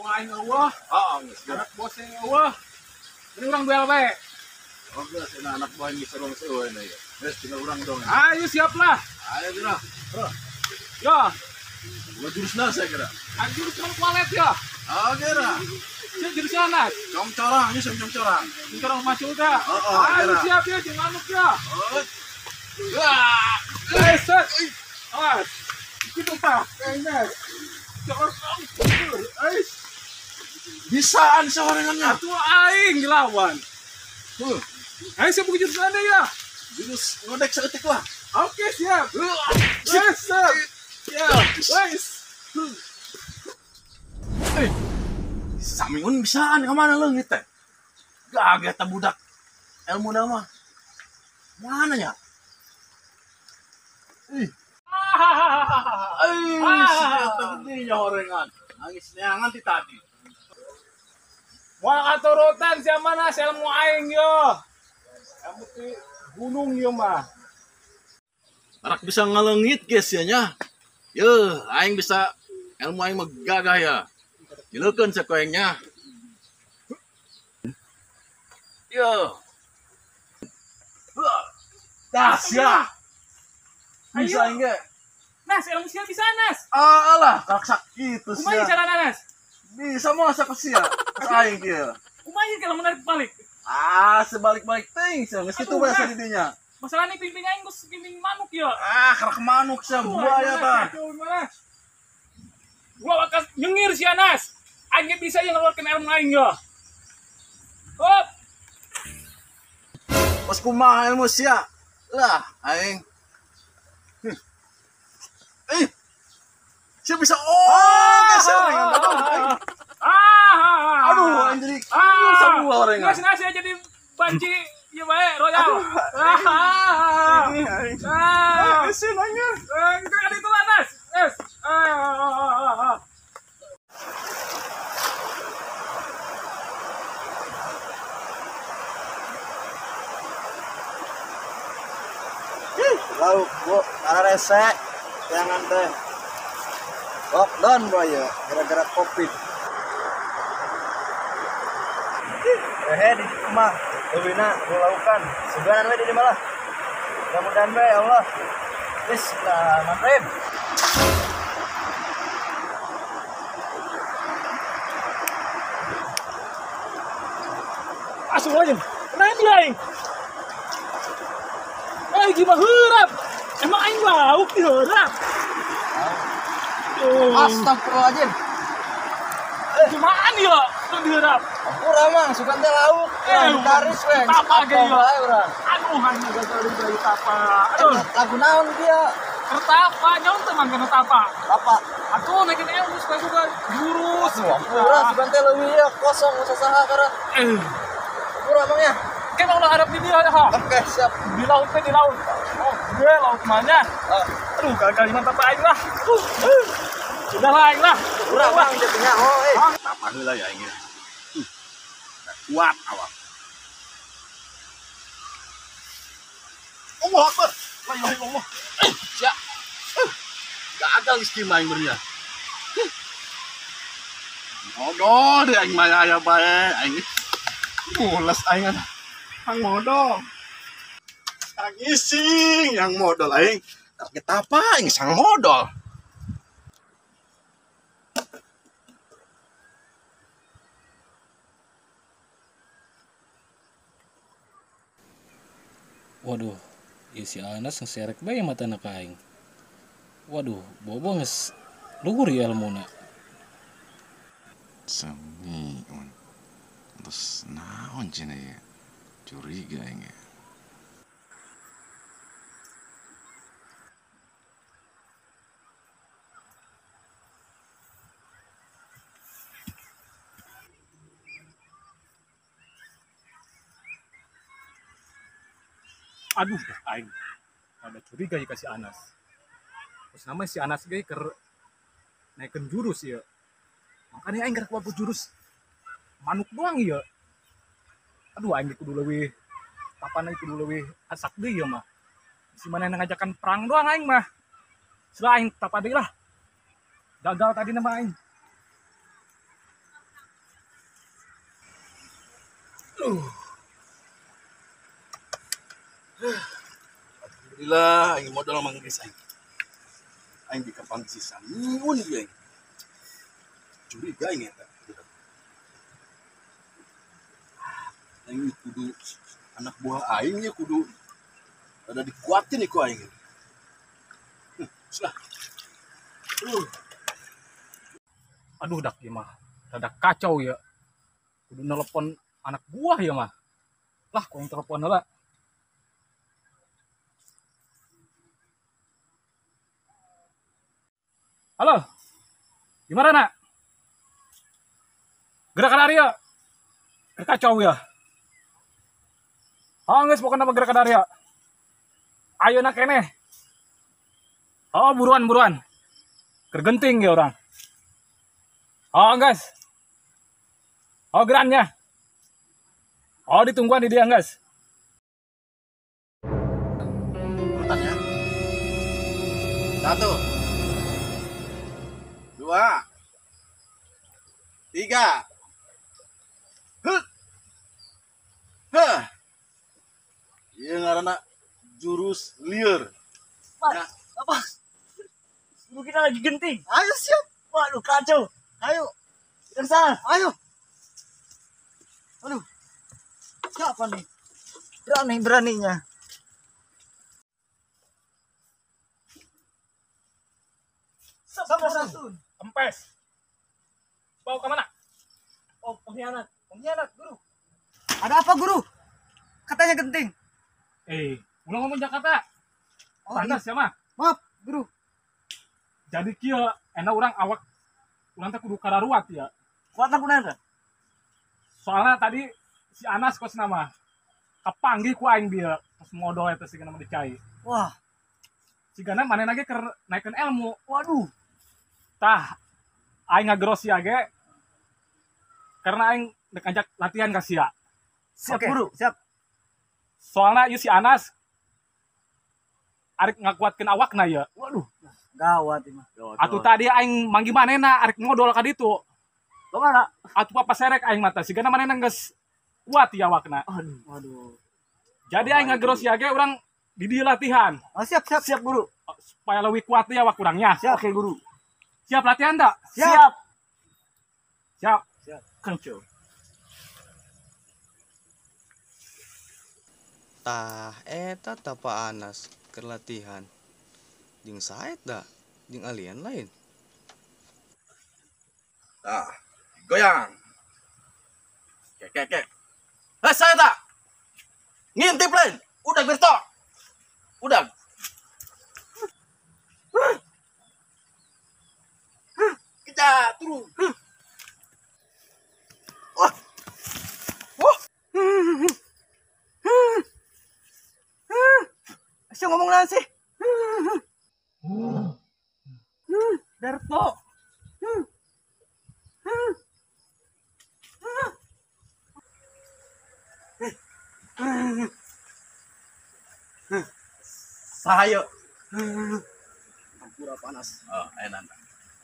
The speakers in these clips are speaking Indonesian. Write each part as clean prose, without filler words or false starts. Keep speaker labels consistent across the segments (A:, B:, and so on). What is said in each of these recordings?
A: aing eueuh. Anak bosnya eueuh. Ini urang duel bae.
B: Oke, cenah anak buah ini seru-seru ini ya. Geus tinggal urang dong.
A: Ayo siap lah.
B: Ayo geura.
A: Ya,
B: Gua jurusna saya kira.
A: anjir cuma kualet ya.
B: Geura.
A: Saya jadi sana.
B: Comcorang, ini comcorang.
A: Ini orang masuk dah.
B: Oh,
A: Ayo
B: kira.
A: siap ya, jeung manuk ya.
B: Wah.
A: Set. Awas. Gitu Pak. Kayaknya. Jangan sampai.
B: Bisaan seorangannya.
A: Atuh aing dilawan. Aing saya buka jurus Anda ya.
B: Jurus ngodek seketik lah.
A: Oke, siap. Yes, siap. Ya, guys.
B: Samingun bisaan kemana leungit teh? Gagah ta budak. Ilmu nama. Mana nya? Si gede horengan. Nangis neangan ti tadi.
A: Moal katurutan sia mana ilmu aing yo. Kamu ti gunung yo mah.
B: Arak bisa ngalengit guys ya nya. Yeuh, aing bisa ilmu aing mah gagah ya. Jileukeun sakoengnya. Yo. Sia. Bisa
A: Ayo.
B: enggak?
A: Nas, ilmu sia bisa Nas.
B: Alah, kaksak gitu
A: Kumaha
B: sia.
A: cara Nas?
B: Bisa masa ke sia. Aing kieu.
A: Kumaha kalau menarik balik?
B: Sebalik-balik teuing sia, geus kitu
A: Aduh,
B: bae
A: Mas.
B: didinya.
A: Masalahnya pimpin aing geus pimpin manuk yo.
B: Kerak manuk sia buaya tah.
A: Gua bakal nyengir si Anas. Aing bisa yang ngeluarkan ilmu aing yo. Hop.
B: Pas kumaha ilmu sia. Lah, aing. Sia bisa geus orengan. Aduh, aing jadi sabua orengan.
A: Ngas nasi jadi banci ya bae royal.
B: Kesin aing.
A: Itu kan itu Anas. Yes.
C: Lauk, bu, karena resek, jangan teh. Lockdown boy ya, gara-gara covid. Di rumah, Lewina, laukan. Sebenarnya di malah. Mudah-mudahan ya Allah. Bismillahirrahmanirrahim.
A: Asuh aja. Kenapa dia aing? Gimana heurap? Emang aing lauk diheurap?
C: Astagfirullahaladzim.
A: Gimana ya? Tuh diheurap.
C: Kurang mang, suka teh lauk. Taris we.
A: Tapa ge yo.
C: Urang.
A: Aduh, hanya gagal di bayi tapa. Aduh,
C: Lagu naon dia?
A: kertapa, nyawa teman kena tapa.
C: Apa?
A: Atuh naikin ilmu suka jurus.
C: Urang suka teh leuwih ya kosong usaha karena kurang mang ya.
A: Kayak mau harap di dia ha.
C: Oke, siap.
A: Di laut di laut. Oh, gue laut mana? Aduh, gagal di mantap aing lah. Sudah lah aing lah.
C: Urang mang jadinya oh
B: Tapa heula ya aing. Kuat awak. Allah Akbar. La ilaha illallah. Sia. Gagal istimewa aing beurnya. Modo deh aing mah aya bae aing. Mules aing ada. Ang modal. Ang ising yang modal aing. Target apa aing sang modal.
D: Waduh, si Anas ngeserek bae mata anak aing. Waduh, bobo nges luhur ya ilmuna.
B: Samiun. Terus naon cenah ya? Curiga aing.
A: Aduh, aing. Ada curiga ya si Anas. Terus namanya si Anas ge keur naikeun jurus ya. Makanya aing keur kudu jurus manuk doang ya. Aduh aing kudu leuwih tapana kudu leuwih asak deui ya mah. Si mana ngajakan perang doang aing mah. Sudah aing tapa deui lah. Gagal tadi nama aing.
B: Alhamdulillah, aing modal mang geus aing. Aing di kapang sisa miun ieu aing. Curiga aing eta. Aing kudu anak buah aing ya kudu ada dikuatin iku aing. Sudah.
A: Aduh dak ya mah. Rada kacau ya. Kudu nelpon anak buah ya mah. Lah kok yang telepon heula. Halo. Gimana nak? Gerakan Arya. Kacau ya. Oh geus pokoknya nama gerakan Arya. Ayo nak keneh. Oh buruan. Kergenting ya orang. Oh guys. Oh gerannya. Oh ditungguan di dia guys.
B: Urutan ya. 1 2 3 Ieu ngaranna jurus lieur.
C: Pak, apa? Guru kita lagi genting. Ayo siap. Waduh kacau. Ayo. Kita ke sana. Ayo. Aduh. Siapa nih? Beraninya. Sama santun.
A: Kempes. Bawa ke mana?
C: Oh, pengkhianat, Guru. Ada apa, Guru? Katanya genting.
A: Ulang ngomong Jakarta.
C: Oh,
A: Panas ya mah.
C: Maaf, Guru.
A: Jadi kieu enak orang awak urang teh kudu kararuat ya.
C: Kuatna kunaon?
A: Soalnya tadi si Anas kos nama kapanggih ku aing dia pas modal eta sigana mah dicai.
C: Wah,
A: Sigana manehna ge keur naikeun ilmu.
C: waduh.
A: Tah aing ngageros sia ge karena aing dek ngajak latihan ka sia.
C: Siap,
A: Oke.
C: Guru. Siap.
A: Soalnya ieu si Anas arek ngakuatkeun awakna ya.
C: Waduh, gawat ini.
A: Atuh tadi aing manggi manehna arek ngodol ka ditu.
C: Kemana?
A: Atuh papa serek aing mata sigana manehna geus kuat ya awakna.
C: Waduh.
A: Jadi aing ngageros sia ge urang di dieu latihan
C: Oh, siap, Guru.
A: supaya leuwih kuat ya awak urangnya.
C: Siap. Oke, Guru.
A: Siap latihan tak?
C: Siap.
A: Siap.
C: Kencur.
E: Tah eta tapa Anas keur latihan jeung saet da jeung alien lain.
B: Nah, goyang. Kek. Saya tak. Ngintip lain. Udah bertok. Udah. Kejar turun.
C: Siapa ngomong naon sih? Darto.
B: Sahayo.
C: Pura panas.
B: Oh, enak.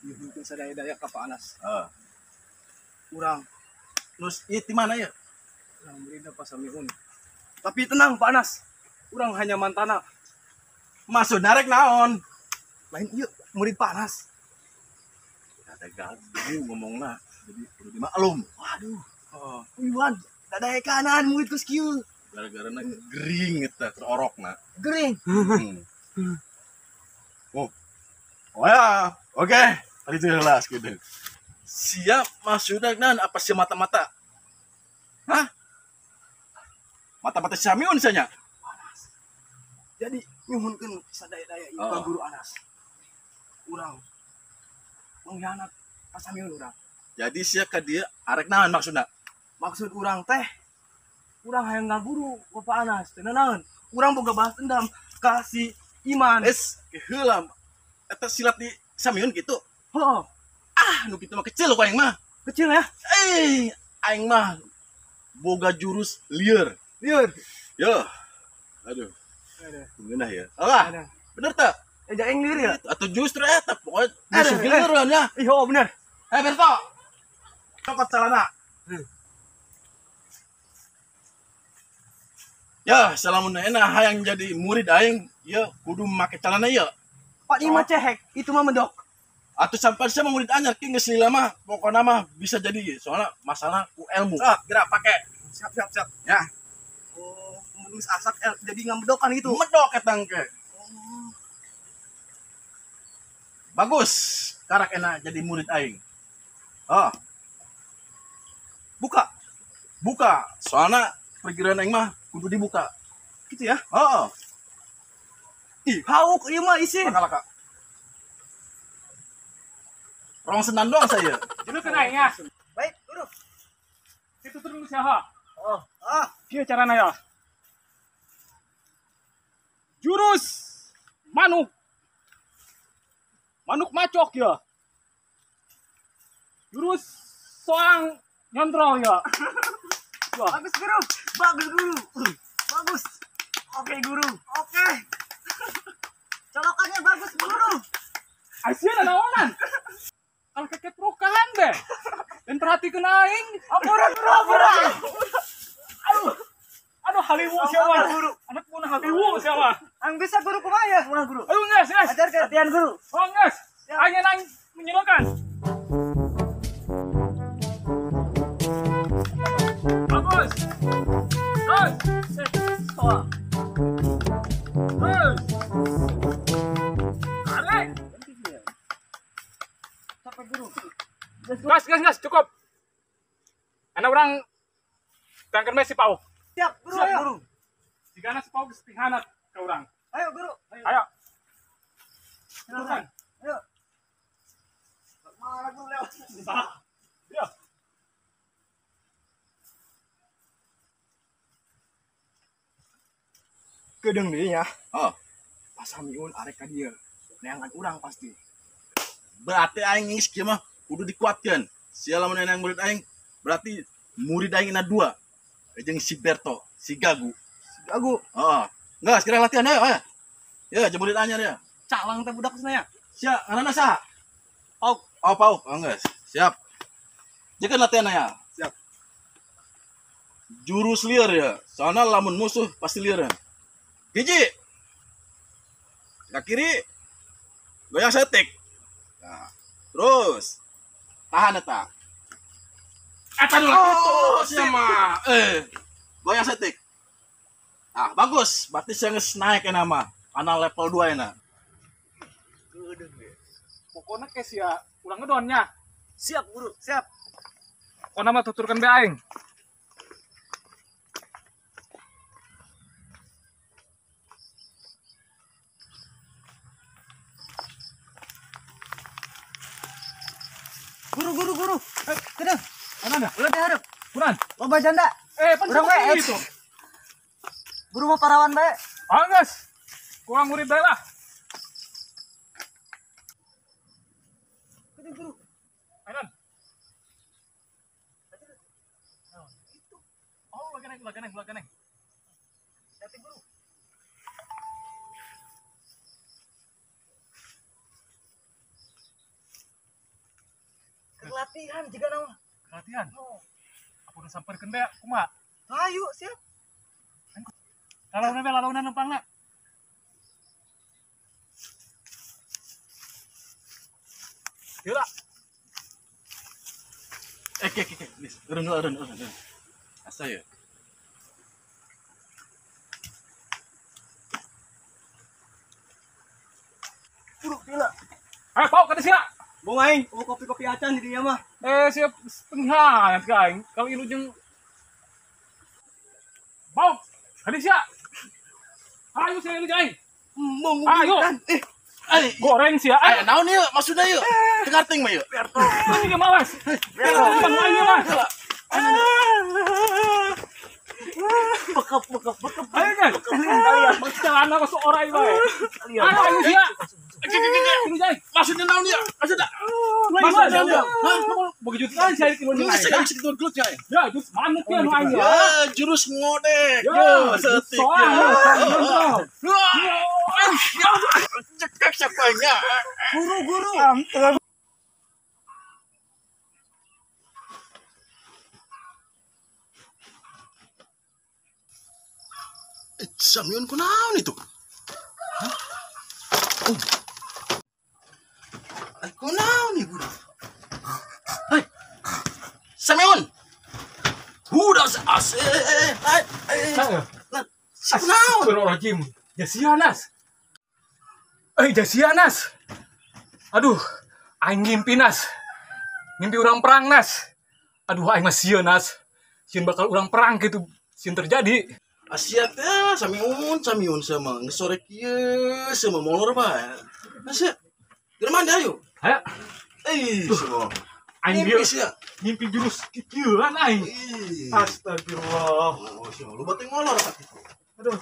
C: Mungkin sadaya-daya ka panas.
B: Oh.
C: Kurang.
B: Terus itu mana ya?
C: Kurang merida pas samiun. Tapi tenang, panas. Kurang hanya mantana.
B: Masuk narek naon?
C: Lain ieu murid panas.
B: Ada gagu ngomongna. Jadi perlu dimaklum.
C: Waduh.
B: Oh,
C: Iwan, dadaya kanan murid ku skill.
B: gara-gara gering eta terorokna.
C: Gering.
B: Oh ya, oke. Tadi itu jelas gitu. Siap masudagnan apa sih mata-mata? Hah? Mata-mata samiun sanya.
C: Jadi nyuhunkeun sadaya-daya ieu ka Guru Anas. Urang mengkhianat pasamiun urang.
B: Jadi sia ka dia arek naon maksudna?
C: Maksud urang teh urang hayang ngaguru Bapak Anas teh naon? Urang boga balas dendam ka si Iman.
B: Heula eta silat di samiun gitu.
C: Heeh,
B: Nu kitu mah kecil kok aing mah.
C: kecil ya.
B: Aing mah boga jurus lieur.
C: Liur.
B: Yo. Aduh,
C: Ada.
B: ngeunah ya. Alah,
C: Ada.
B: bener tak?
C: Jaeng liur ya?
B: Atau justru eta pokoknya
C: Aduh,
B: musuh lieureun ya.
C: Ih, oh bener.
B: Berto. Copot celana. Ya, salamun enak hayang jadi murid aing, ya kudu make celana ya.
C: Pak ini mah cehek, itu mah medok.
B: Atau sampai saya murid anyar ki geus lila mah pokokna mah bisa jadi soalnya masalah ku ilmu. Gerak pakai.
C: Siap.
B: Ya,
C: Oh, menulis asap jadi nggak medokan gitu.
B: medok eta engke. Bagus, karak enak jadi murid aing. Oh,
C: Buka.
B: buka. Soalnya perkiraan aing mah kudu dibuka.
C: Gitu ya.
B: Oh,
C: Ih, hauk ieu mah isi.
B: laka. Rong senan doang saya.
A: Dulu kena ya.
C: Baik, guru.
A: Itu terus ya ha.
C: Oh,
A: Kieu carana ya. Jurus manuk. Manuk macok ya. Jurus soang nyontrol ya. Wah,
C: bagus guru. Bagus guru. Bagus. Oke guru. Oke. Colokannya bagus guru.
A: Aisyah naonan. Kalau keket prokahan deh. Dan perhatikan aing.
C: Ampura guru.
A: Aduh haliwu siapa?
C: Guru.
A: Anak punah haliwu siapa?
C: Ang bisa guru kumaya. Kumaha guru?
A: Ayo nges.
C: Ajarkan latihan guru.
A: Oh nges. Aing nang menyelokan. Bagus. Terus.
C: Soa.
A: Terus. Tarik.
C: Sampai guru.
A: Gas, cukup. Anak orang tangkan Messi pau.
C: Siap guru.
A: Siap,
C: Ayo.
A: guru. Jika anak pau kestihanat ke orang.
C: Ayo guru.
A: Ayo.
C: Silakan. Ayo. Mana guru lewat.
A: Ya.
C: Kedeng deh ya.
B: Oh,
C: Pas Hamiun arek ka dieu. Neangan urang pasti.
B: berarti aing geus kieu mah kudu dikuatkeun. Sia lamun yang murid aing berarti murid aing na dua. Jeung si Berto, si Gagu.
C: Gagu.
B: Oh, enggak sekira latihan ayo. Ya, jeung murid anyar ya.
C: Calang teh budak cenah ya.
B: Sia, ngaranna saha? Pauk. Oh, Pauk. Oh, geus. Siap. Jeung latihan ya.
C: Siap.
B: Jurus liar ya. Soalnya lamun musuh pasti liar. Hiji. Ke kiri. Goyang setik. Nah, terus tahan eta. Eta dulu. Oh, sama. Goyang setik. Nah, bagus. Berarti saya geus naik ya nama. Ana level 2 enak.
A: Pokoknya kayak sia ulang ngedonnya.
C: Siap guru. Siap.
A: Kau nama tuturkan be aing.
C: Guru. Kedeng.
A: Mana ada?
C: Ulah diharap.
A: Kurang.
C: Loba janda.
A: Pan
C: Urang
A: seperti
C: we.
A: itu.
C: Guru mah parawan bae.
A: Angas. Kurang murid bae lah.
C: Kedeng guru.
A: Anan. Oh, laganeng.
C: Hati guru. Latihan juga nama.
A: Latihan. Aku udah samperkeun be kumaha?
C: Ayo, siap.
A: Lalaunan numpangna. Yuk lah.
B: Nis, urun. Asa ya.
C: Guru, gila.
A: Ayo, pau kada sia.
C: Bung aing, kopi-kopi acan di dia mah.
A: Siap pengkhianat ka aing. Kalau ilu jeung pau kada sia. Ayo saya ilu aing.
C: Mau
A: Ayo.
B: Ay,
A: Goreng sia.
B: ay, naon ieu? Maksudna ieu? Tengarting mah ieu.
A: Ini ge malas. Bang aing lah.
C: Bekep.
A: Ayo kan. Celana ka seorang bae. Ayo sia. Ilu aing.
B: Maksudnya naon ieu? Maksudna?
A: Maksudnya hah? Begitu kan saya ilu aing.
B: Geus geus kitu gelut ya.
A: Ya, terus manuk ya nu aing.
B: Ya, jurus ngodek.
A: Ya,
B: setik.
A: soal.
B: Cekak siapanya.
C: Guru.
B: Samion ku naon itu? Hah? Oh. Ay, ku naon nih budak? Hai. Samion. Budak ase. Nah, si ku naon?
A: Astagfirullahaladzim. Jasianas. Jasianas. Aduh, aing ngimpi nas. Ngimpi orang perang nas. Aduh, aing mah sieun nas. Sieun bakal orang perang gitu. Sieun terjadi.
B: Asiat ya, samiun sama ngesore kieu sama molor bae. Asa. Di mana ayo?
A: Haya,
B: Semua.
A: aing
B: Ngimpi
A: dia
B: sia.
A: ngimpi jurus kikieuan aing. Astagfirullah.
B: Oh, sia lu bateng molor tak itu.
A: Aduh,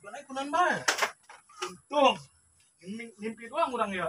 B: Kan aing kunan bae.
A: untung. Ngimpi doang orang ya.